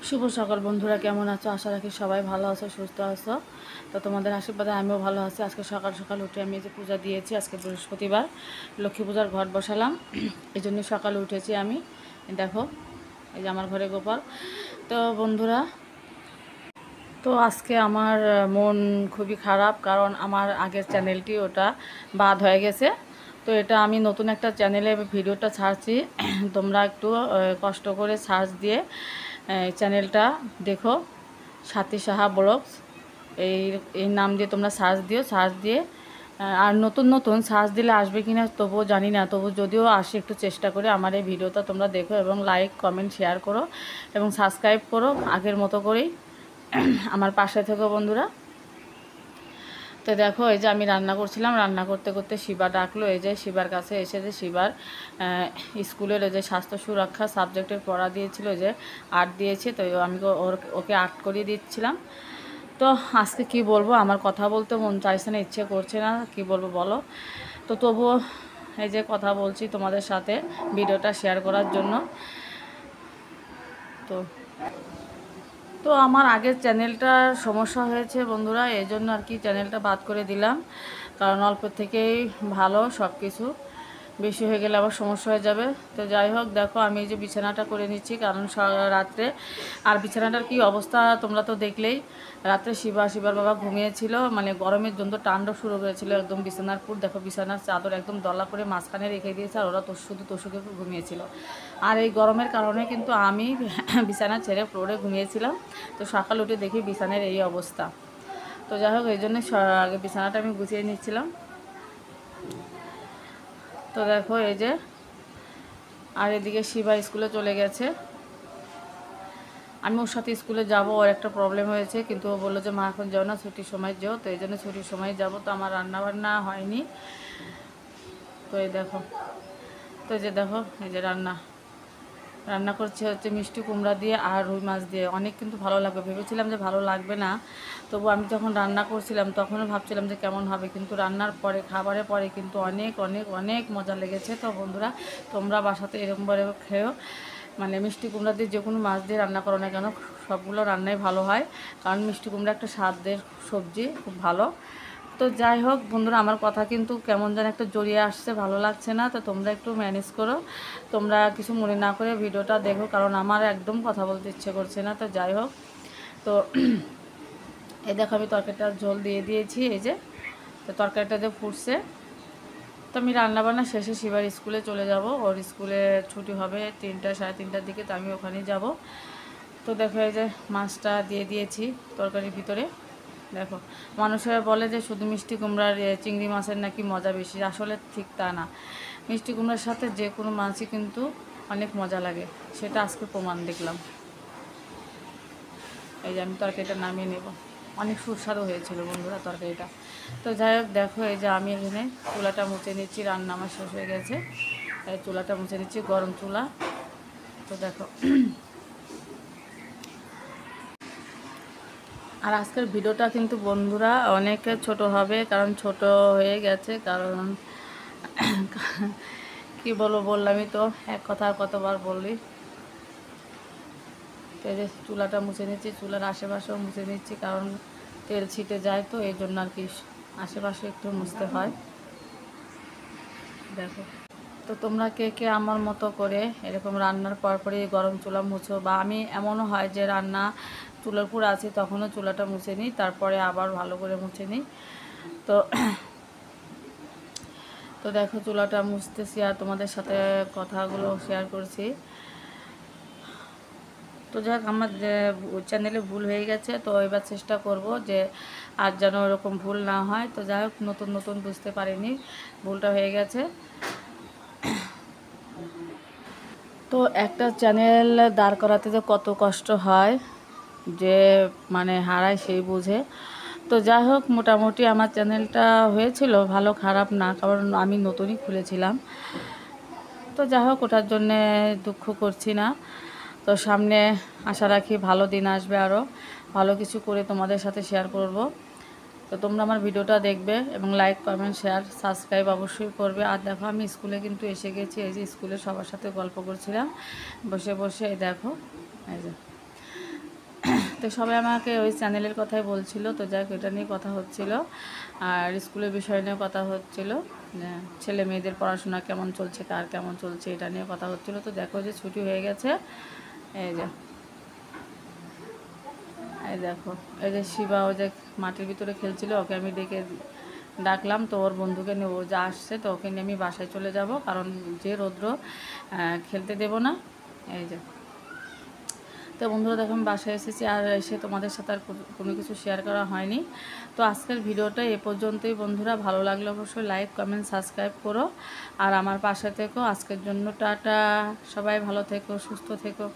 শুভ সকাল বন্ধুরা, কেমন আছো? আশা রাখি সবাই ভালো আছো, সুস্থ আছো। তো তোমাদের আশীর্বাদে আমিও ভালো আছি। আজকে সকাল সকাল উঠে আমি যে পূজা দিয়েছি, আজকে বৃহস্পতিবার, লক্ষ্মী পূজার ঘট বসালাম। এই জন্য সকালে উঠেছি আমি। দেখো, এই যে আমার ঘরে গোপাল। তো বন্ধুরা, তো আজকে আমার মন খুবই খারাপ, কারণ আমার আগের চ্যানেলটি ওটা বাদ হয়ে গেছে। তো এটা আমি নতুন একটা চ্যানেলে ভিডিওটা ছাড়ছি। তোমরা একটু কষ্ট করে সার্চ দিয়ে চ্যানেলটা দেখো, সাথী সাহা ব্লগস, এই এই নাম দিয়ে তোমরা সার্চ দিও। সার্চ দিয়ে আর নতুন নতুন সার্চ দিলে আসবে কি না তবুও জানি না, তবু যদিও আসে একটু চেষ্টা করে আমার এই ভিডিওটা তোমরা দেখো এবং লাইক কমেন্ট শেয়ার করো এবং সাবস্ক্রাইব করো আগের মতো করেই। আমার পাশে থেকো বন্ধুরা। তো দেখো, এই যে আমি রান্না করছিলাম, রান্না করতে করতে শিবা ডাকলো। এই যে শিবার কাছে এসে যে শিবার স্কুলের ওই যে স্বাস্থ্য সুরক্ষা সাবজেক্টের পড়া দিয়েছিল, যে আর্ট দিয়েছে, তো আমি ওকে আর্ট করিয়ে দিচ্ছিলাম। তো আজকে কি বলবো, আমার কথা বলতে মন চাইছে না, ইচ্ছে করছে না, কি বলবো বলো। তো তবুও এই যে কথা বলছি তোমাদের সাথে ভিডিওটা শেয়ার করার জন্য। তো তো আমার আগের চ্যানেলটার সমস্যা হয়েছে বন্ধুরা, এই জন্য আর কি চ্যানেলটা বাদ করে দিলাম। কারণ অল্প থেকেই ভালো, সব কিছু বেশি হয়ে গেলে আবার সমস্যা হয়ে যাবে। তো যাই হোক, দেখো আমি এই যে বিছানাটা করে নিচ্ছি, কারণ রাত্রে আর বিছানাটার কি অবস্থা তোমরা তো দেখলেই। রাত্রে শিবার বাবা ঘুমিয়েছিল, মানে গরমের জন্য তাণ্ডব শুরু হয়েছিল একদম বিছানার পুর। দেখো বিছানার চাদর একদম দলা করে মাঝখানে রেখে দিয়েছে, আর ওরা শুধু তোষকে ঘুমিয়েছিল। আর এই গরমের কারণে কিন্তু আমি বিছানা ছেড়ে ফ্লোরে ঘুমিয়েছিলাম। তো সকাল উঠে দেখি বিছানার এই অবস্থা। তো যাই হোক, এই জন্য আগে বিছানাটা আমি গুছিয়ে নিচ্ছিলাম। তো দেখো এই যে, আর এদিকে শিবা স্কুলে চলে গেছে। আমি ওর সাথে স্কুলে যাব, ওর একটা প্রবলেম হয়েছে, কিন্তু ও বললো যে মা এখন যাও না, ছুটির সময় যাও। তো এই জন্য ছুটির সময় যাব। তো আমার রান্না বান্না হয়নি। তো এই দেখো, তো এই যে দেখো, এই যে রান্না করছে হচ্ছে মিষ্টি কুমড়া দিয়ে আর রুই মাছ দিয়ে। অনেক কিন্তু ভালো লাগবে, ভেবেছিলাম যে ভালো লাগবে না, তবু আমি যখন রান্না করছিলাম তখনও ভাবছিলাম যে কেমন হবে, কিন্তু রান্নার পরে খাবারের পরে কিন্তু অনেক অনেক অনেক মজা লেগেছে। তো বন্ধুরা, তোমরা বাসাতে এরকমভাবে খেয়েও, মানে মিষ্টি কুমড়া দিয়ে যে কোনো মাছ দিয়ে রান্না করো না কেন, সবগুলো রান্নাই ভালো হয়, কারণ মিষ্টি কুমড়া একটা স্বাদের সবজি, খুব ভালো। তো যাই হোক বন্ধুরা, আমার কথা কিন্তু কেমন যেন একটা জড়িয়ে আসছে, ভালো লাগছে না। তো তোমরা একটু ম্যানেজ করো, তোমরা কিছু মনে না করে ভিডিওটা দেখো, কারণ আমার একদম কথা বলতে ইচ্ছে করছে না। তো যাই হোক, তো এই দেখো আমি তরকারিটা ঝোল দিয়ে দিয়েছি, এই যে। তো তরকারিটা যে ফুটছে, তো আমি রান্নাবান্না শেষে শিবার স্কুলে চলে যাব। ওর স্কুলে ছুটি হবে 3টা সাড়ে 3টার দিকে, তো আমি ওখানেই যাব। তো দেখো এই যে মাছটা দিয়ে দিয়েছি তরকারির ভিতরে। দেখো, মানুষেরা বলে যে শুধু মিষ্টি কুমড়ার চিংড়ি মাছের নাকি মজা বেশি, আসলে ঠিক তা না। মিষ্টি কুমড়ার সাথে যে কোনো মাছই কিন্তু অনেক মজা লাগে, সেটা আজকে প্রমাণ দেখলাম। এই যে আমি তরকারিটা নামিয়ে নেব, অনেক সুস্বাদু হয়েছিল বন্ধুরা তরকারিটা। তো যাই হোক, দেখো এই যে আমি এখানে চুলাটা মুছে নিচ্ছি, রান্না আমার শেষ হয়ে গেছে, এই চুলাটা মুছে নিচ্ছি, গরম চুলা। তো দেখো, আর আজকের ভিডিওটা কিন্তু বন্ধুরা অনেক ছোট হবে, কারণ ছোট হয়ে গেছে, কারণ কি বলবো, বললামই তো, এক কথা আর কতবার বললি। তো এই যে চুলাটা মুছে নিচ্ছি, চুলার আশেপাশেও মুছে নিচ্ছি, কারণ তেল ছিটে যায়, তো এই জন্য আর কি আশেপাশে একটু মুছতে হয়। দেখো, তো তোমরা কে কে আমার মতো করে এরকম রান্নার পরপরই গরম চুলা মুছো, বা আমি এমনও হয় যে রান্না চুলার উপর আছি তখনও চুলাটা মুছে নিই, তারপরে আবার ভালো করে মুছে নিই। তো তো দেখো চুলাটা মুছতেছি আর তোমাদের সাথে কথাগুলো শেয়ার করছি। তো যাক, আমার চ্যানেলে ভুল হয়ে গেছে, তো এবার চেষ্টা করব যে আর যেন এরকম ভুল না হয়। তো যাই হোক, নতুন নতুন বুঝতে পারিনি, ভুলটা হয়ে গেছে। তো একটা চ্যানেল দাঁড় করাতে যে কত কষ্ট হয়, যে মানে হারায় সেই বুঝে। তো যাই হোক, মোটামুটি আমার চ্যানেলটা হয়েছিল ভালো, খারাপ না, কারণ আমি নতুনই খুলেছিলাম। তো যাই হোক, ওটার জন্যে দুঃখ করছি না। তো সামনে আশা রাখি ভালো দিন আসবে, আরও ভালো কিছু করে তোমাদের সাথে শেয়ার করব। তো তোমরা আমার ভিডিওটা দেখবে এবং লাইক কমেন্ট শেয়ার সাবস্ক্রাইব অবশ্যই করবে। আর দেখো, আমি স্কুলে কিন্তু এসে গেছি, এই যে স্কুলে সবার সাথে গল্প করছিলাম বসে বসে, এই দেখো, এই যে তো সবাই আমাকে ওই চ্যানেলের কথাই বলছিল, তো যাই হোক এটা নিয়ে কথা হচ্ছিল, আর স্কুলের বিষয় নিয়ে কথা হচ্ছিল, ছেলে মেয়েদের পড়াশোনা কেমন চলছে, কার কেমন চলছে, এটা নিয়ে কথা হচ্ছিল। তো দেখো যে ছুটি হয়ে গেছে, এই যে এই দেখো, এই যে শিবা ও যে মাটির ভিতরে খেলছিল, ওকে আমি ডেকে ডাকলাম, তো ওর বন্ধুকে নিয়ে ও যা আসছে, তো ওকে নিয়ে আমি বাসায় চলে যাব, কারণ যে রৌদ্র খেলতে দেব না। এই যে, তো বন্ধুরা দেখো আমি বাসায় এসেছি, আর এসে তোমাদের সাথে আর কোনো কিছু শেয়ার করা হয়নি। তো আজকের ভিডিওটা এ পর্যন্তই বন্ধুরা, ভালো লাগলে অবশ্যই লাইক কমেন্ট সাবস্ক্রাইব করো, আর আমার পাশে থেকো। আজকের জন্য টাটা, সবাই ভালো থেকো, সুস্থ থেকো।